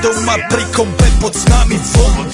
Doma pri kompe pod nami von.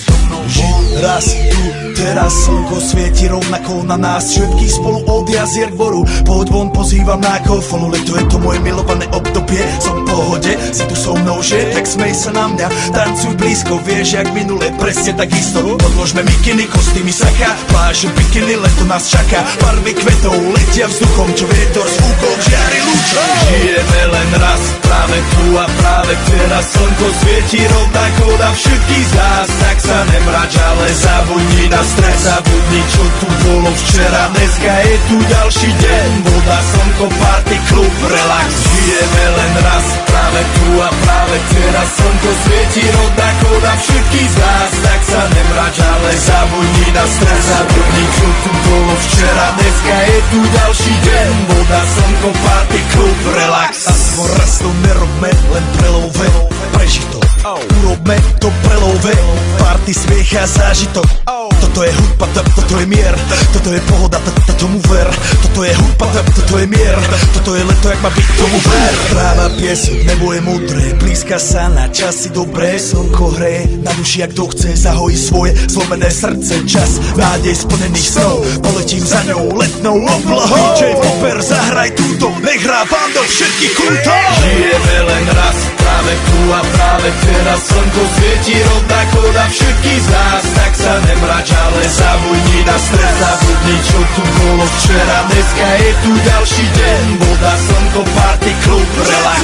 Raz tu, teraz slnko svieti rovnako na nás. Všetky spolu od jazier k boru. Pohoď von, pozývam na kofonu. Leto je to moje milované obdobie. Som v pohode, si tu so mnou, že? Tak smej sa na mňa, tancuj blízko. Vieš, jak minule, presne tak isto. Odložme mikiny, kostýmy, saka, pláže, bikiny, leto nás čaká. Barvy kvetov letia vzduchom, čo vietor s úkom žiari lúčom. Žijeme len raz, práve tu a práve teraz. Slnko svieti rovnako na všetkých z nás. Tak sa nemrač, ale zabudni na stres. Zabudni, čo tu bolo včera. Dneska je tu ďalší deň. Voda, slnko, party, klub, relax. Žijeme len raz, práve tu a práve teraz. Slnko svieti rovnako na všetkých z nás. Tak sa nemrač, ale zabudni na stres. Zabudni, čo tu bolo včera. Dneska je tu ďalší deň. Voda, slnko, party, klub, relax. Aspoň raz to nerobme, len prelove. Preži to, urobme to prelove. Party, smiech a zážitok. Toto je hudba, toto je mier. Toto je pohoda, tomu ver. Toto je hudba, toto je mier. Toto je leto, jak má byť, tomu ver. Práva pieseň, nebo je múdre. Blízka sa na časy dobré. Slnko hreje na duši, jak to chce. Zahojí svoje zlomené srdce. Čas nádej splnených snov. Poletím za ňou letnou oblohou. DJ Popper, zahraj túto. Nech hrá vám do všetkých kútov. Žijeme len raz, práve tu a práve teraz. Slnko svieti rovnako na všetkých z nás. Tak sa nemrač, ale zabudni na stres. Zabudni, čo tu bolo včera. Dneska je tu ďalší deň. Voda, slnko, party, klub, relax.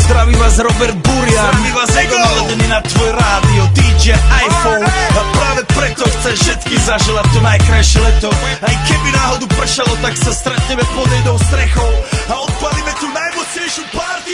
Zdraví vás Robert Burian. Zdraví vás Ego naladený na tvoj rádio DJ iPhone. A práve preto chcem všetky zaželať to najkrajšie leto. Aj keby náhodu pršalo, tak sa stretneme pod jednou strechou a odpalíme tú najmocnejšiu party.